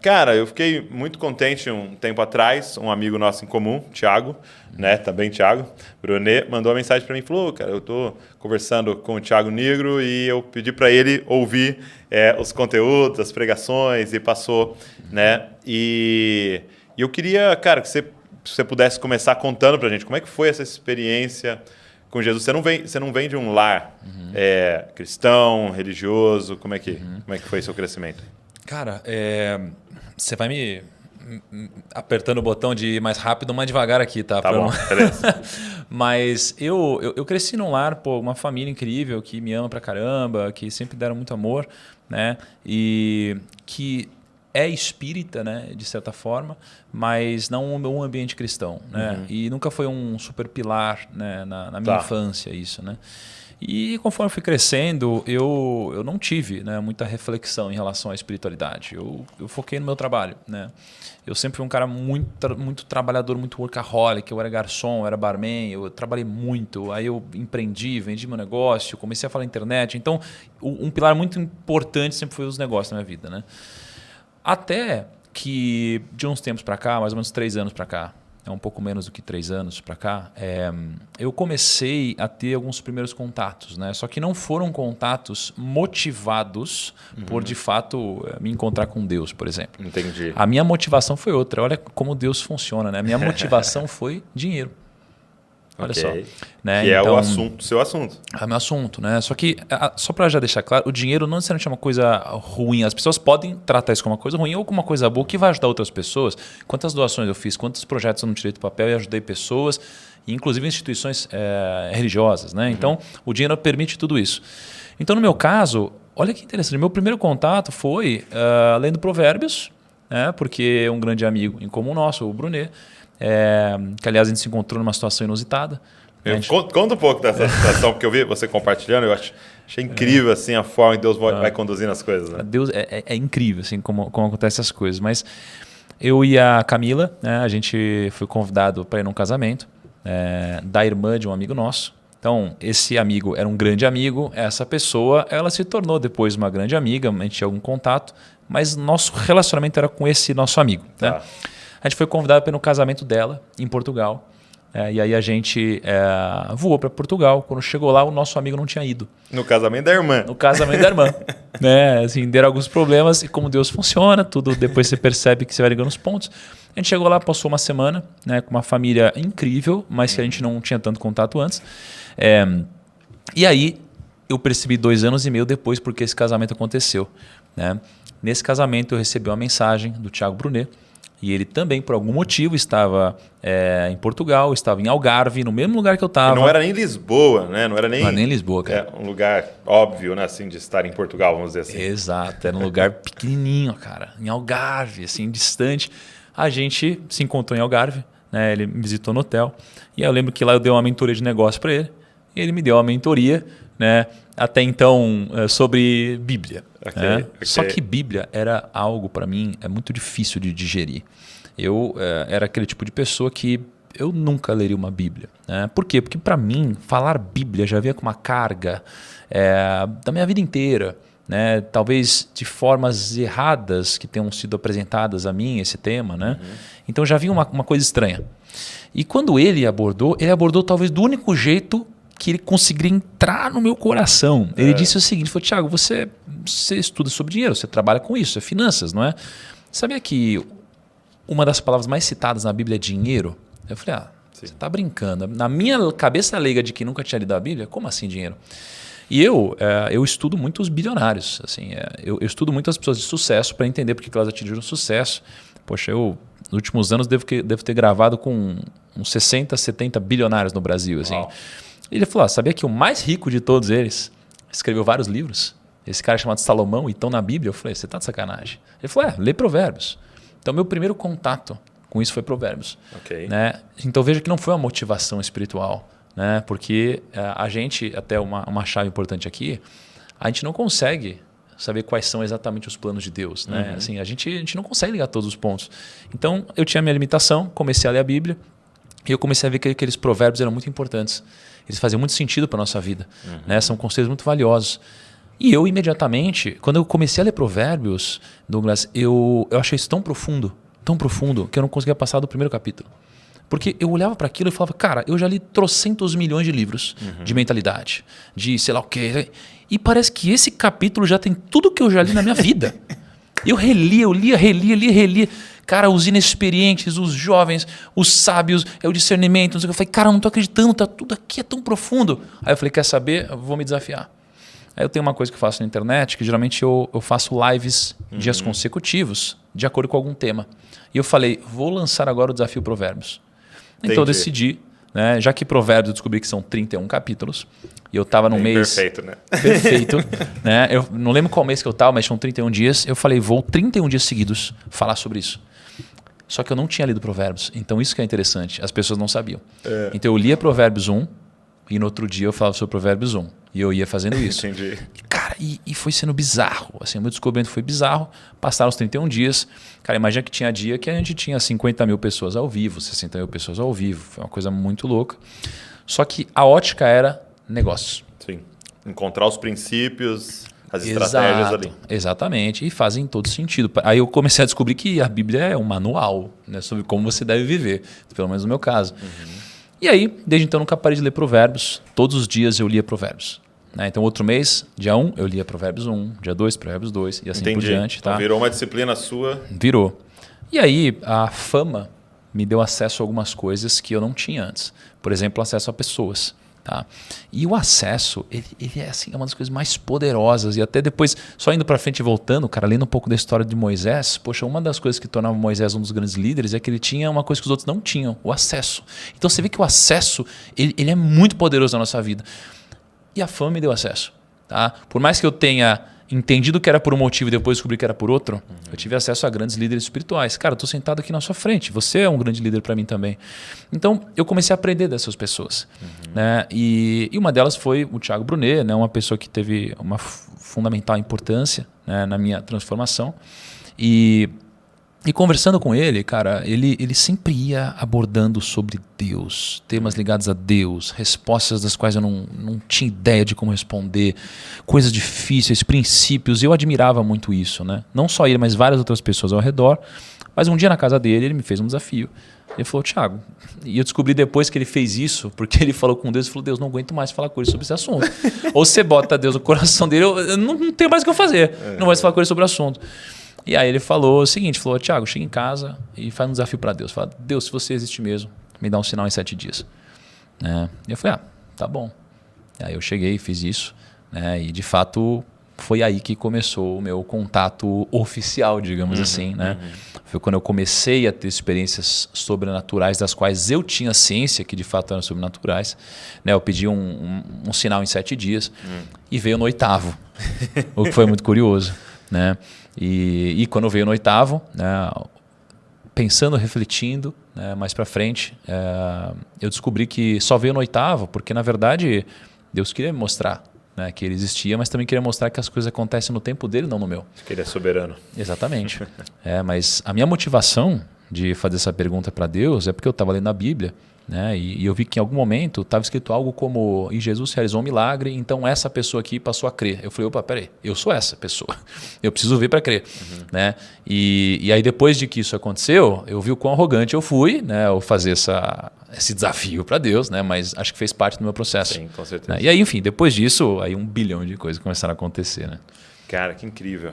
Cara, eu fiquei muito contente um tempo atrás, um amigo nosso em comum, Thiago, né? Também Thiago Brunet, mandou uma mensagem para mim e falou: cara, eu estou conversando com o Thiago Nigro e eu pedi para ele ouvir os conteúdos, as pregações e passou, né? E eu queria, cara, que você pudesse começar contando para a gente como é que foi essa experiência com Jesus. Você não vem de um lar cristão, religioso, como é que foi seu crescimento? Cara, você vai me apertando o botão de ir mais rápido, mais devagar aqui, tá? Tá bom, beleza. Mas eu cresci num lar, pô, uma família incrível que me ama pra caramba, que sempre deram muito amor, né? E que é espírita, né, de certa forma, mas não um ambiente cristão, né? E nunca foi um super pilar, né, na minha infância isso, né? E conforme eu fui crescendo, eu não tive, né, muita reflexão em relação à espiritualidade. Eu foquei no meu trabalho, né? Eu sempre fui um cara muito trabalhador, muito workaholic. Eu era garçom, eu era barman, eu trabalhei muito. Aí eu empreendi, vendi meu negócio, comecei a falar na internet. Então, um pilar muito importante sempre foi os negócios na minha vida, né? Até que de uns tempos para cá, mais ou menos 3 anos para cá, um pouco menos do que 3 anos para cá, eu comecei a ter alguns primeiros contatos, né? Só que não foram contatos motivados por, de fato, me encontrar com Deus, por exemplo. Entendi. A minha motivação foi outra. Olha como Deus funciona, né? A minha motivação foi dinheiro. Olha só. Né? Que então, é o seu assunto. É o meu assunto, né? Só que, só para já deixar claro, o dinheiro não necessariamente é uma coisa ruim. As pessoas podem tratar isso como uma coisa ruim ou como uma coisa boa que vai ajudar outras pessoas. Quantas doações eu fiz, quantos projetos eu não tirei do papel e ajudei pessoas, inclusive instituições religiosas, né? Então, o dinheiro permite tudo isso. Então, no meu caso, olha que interessante. Meu primeiro contato foi lendo Provérbios, né? Porque um grande amigo em comum nosso, o Brunet, que aliás a gente se encontrou numa situação inusitada. Conta um pouco dessa situação, porque eu vi você compartilhando, eu achei incrível assim, a forma que Deus vai conduzindo as coisas. Né? Deus é incrível assim, como acontecem as coisas. Mas eu e a Camila, né, a gente foi convidado para ir num casamento da irmã de um amigo nosso. Então, esse amigo era um grande amigo, essa pessoa ela se tornou depois uma grande amiga, a gente tinha algum contato, mas nosso relacionamento era com esse nosso amigo. Tá. Né? A gente foi convidado para ir no casamento dela, em Portugal. E aí a gente voou para Portugal. Quando chegou lá, o nosso amigo não tinha ido. No casamento da irmã. No casamento da irmã. Né? Assim, deram alguns problemas e como Deus funciona, tudo depois você percebe que você vai ligando os pontos. A gente chegou lá, passou uma semana, né, com uma família incrível, mas que a gente não tinha tanto contato antes. E aí eu percebi 2 anos e meio depois porque esse casamento aconteceu. Né? Nesse casamento eu recebi uma mensagem do Thiago Brunet. E ele também, por algum motivo, estava em Portugal, estava em Algarve, no mesmo lugar que eu estava. Não era nem Lisboa, né? Não era nem Lisboa, cara. Um lugar óbvio, né? Assim, de estar em Portugal, vamos dizer assim. Exato, era um lugar pequenininho, cara. Em Algarve, assim, distante. A gente se encontrou em Algarve, né? Ele me visitou no hotel. E eu lembro que lá eu dei uma mentoria de negócio para ele. E ele me deu uma mentoria, né? Até então, sobre Bíblia. Okay. Só que Bíblia era algo, para mim, muito difícil de digerir. Eu era aquele tipo de pessoa que eu nunca leria uma Bíblia. Né? Por quê? Porque, para mim, falar Bíblia já vinha com uma carga da minha vida inteira. Né? Talvez de formas erradas que tenham sido apresentadas a mim, esse tema. Né? Então, já vinha uma coisa estranha. E quando ele abordou talvez do único jeito que ele conseguiria entrar no meu coração. Ele disse o seguinte, falou, Thiago, você estuda sobre dinheiro, você trabalha com isso, é finanças, não é? Sabia que uma das palavras mais citadas na Bíblia é dinheiro? Eu falei, você está brincando. Na minha cabeça leiga de que nunca tinha lido a Bíblia, como assim dinheiro? E eu estudo muito os bilionários. Assim, eu estudo muito as pessoas de sucesso para entender por que elas atingiram sucesso. Poxa, eu nos últimos anos devo ter gravado com uns 60, 70 bilionários no Brasil. Assim. Ele falou, sabia que o mais rico de todos eles escreveu vários livros? Esse cara chamado Salomão, e estão na Bíblia? Eu falei, você está de sacanagem. Ele falou, lê Provérbios. Então, meu primeiro contato com isso foi Provérbios. Okay. Né? Então, veja que não foi uma motivação espiritual. Né? Porque a gente, até uma chave importante aqui, a gente não consegue saber quais são exatamente os planos de Deus. Né? Assim, a gente não consegue ligar todos os pontos. Então, eu tinha a minha limitação, comecei a ler a Bíblia, e eu comecei a ver que aqueles provérbios eram muito importantes. Eles faziam muito sentido para a nossa vida. Né? São conselhos muito valiosos. E eu, imediatamente, quando eu comecei a ler Provérbios, Douglas, eu achei isso tão profundo, que eu não conseguia passar do primeiro capítulo. Porque eu olhava para aquilo e falava, cara, eu já li trocentos milhões de livros de mentalidade, de sei lá o quê. E parece que esse capítulo já tem tudo que eu já li na minha vida. Eu relia. Cara, os inexperientes, os jovens, os sábios, o discernimento. Não sei o que. Eu falei, cara, eu não tô acreditando, tá tudo aqui é tão profundo. Aí eu falei, quer saber? Eu vou me desafiar. Aí eu tenho uma coisa que eu faço na internet, que geralmente eu faço lives dias consecutivos, de acordo com algum tema. E eu falei, vou lançar agora o Desafio Provérbios. Então eu decidi, né, já que Provérbios eu descobri que são 31 capítulos, e eu estava no mês... Perfeito, né? Perfeito. Né? Eu não lembro qual mês que eu estava, mas tinham 31 dias. Eu falei, vou 31 dias seguidos falar sobre isso. Só que eu não tinha lido Provérbios. Então isso que é interessante, as pessoas não sabiam. Então eu lia Provérbios 1, e no outro dia eu falava sobre Provérbios 1. E eu ia fazendo isso. Entendi. Cara, e foi sendo bizarro. Assim, o meu descobrimento foi bizarro. Passaram os 31 dias. Cara, imagina que tinha dia que a gente tinha 50 mil pessoas ao vivo, 60 mil pessoas ao vivo. Foi uma coisa muito louca. Só que a ótica era negócios. Sim. Encontrar os princípios, as estratégias ali. Exatamente. E fazem todo sentido. Aí eu comecei a descobrir que a Bíblia é um manual, né, sobre como você deve viver. Pelo menos no meu caso. E aí, desde então, nunca parei de ler Provérbios. Todos os dias eu lia Provérbios. Né? Então, outro mês, dia 1, eu lia Provérbios 1. Dia 2, Provérbios 2. E assim por diante. Tá? Então, virou uma disciplina sua. Virou. E aí, a fama me deu acesso a algumas coisas que eu não tinha antes. Por exemplo, acesso a pessoas. Tá? E o acesso, ele é assim, uma das coisas mais poderosas. E até depois, só indo para frente e voltando, cara, lendo um pouco da história de Moisés, poxa, uma das coisas que tornava Moisés um dos grandes líderes é que ele tinha uma coisa que os outros não tinham, o acesso. Então você vê que o acesso, ele é muito poderoso na nossa vida. E a fama me deu acesso. Tá? Por mais que eu tenha entendido que era por um motivo e depois descobri que era por outro, eu tive acesso a grandes líderes espirituais. Cara, eu estou sentado aqui na sua frente, você é um grande líder para mim também. Então, eu comecei a aprender dessas pessoas. Né? E uma delas foi o Thiago Brunet, né? Uma pessoa que teve uma fundamental importância, né, na minha transformação. E conversando com ele, cara, ele sempre ia abordando sobre Deus, temas ligados a Deus, respostas das quais eu não tinha ideia de como responder, coisas difíceis, princípios. Eu admirava muito isso, né? Não só ele, mas várias outras pessoas ao redor. Mas um dia na casa dele, ele me fez um desafio. Ele falou, Thiago, e eu descobri depois que ele fez isso, porque ele falou com Deus e falou, Deus, não aguento mais falar com ele sobre esse assunto. Ou você bota Deus no coração dele, eu não tenho mais o que eu fazer, não vai falar com ele sobre o assunto. E aí ele falou o seguinte, falou, Thiago, chega em casa e faz um desafio para Deus. Fala, Deus, se você existe mesmo, me dá um sinal em 7 dias. E eu falei, tá bom. E aí eu cheguei e fiz isso. Né? E de fato foi aí que começou o meu contato oficial, digamos assim. Né? Foi quando eu comecei a ter experiências sobrenaturais das quais eu tinha ciência que de fato eram sobrenaturais. Né? Eu pedi um sinal em 7 dias e veio no 8º, o que foi muito curioso. Né? E quando veio no 8º, né, pensando, refletindo, né, mais para frente, eu descobri que só veio no 8º porque, na verdade, Deus queria me mostrar, né, que ele existia, mas também queria mostrar que as coisas acontecem no tempo dele, não no meu. Que ele é soberano. Exatamente. Mas a minha motivação de fazer essa pergunta para Deus é porque eu estava lendo a Bíblia, né, e eu vi que em algum momento estava escrito algo como e Jesus realizou um milagre, então essa pessoa aqui passou a crer. Eu falei, opa, peraí, eu sou essa pessoa, eu preciso ver para crer. Né? E aí depois de que isso aconteceu, eu vi o quão arrogante eu fui, né, ao fazer esse desafio para Deus, né, mas acho que fez parte do meu processo. Sim, com certeza. Né? E aí, enfim, depois disso, aí 1 bilhão de coisas começaram a acontecer. Né? Cara, que incrível.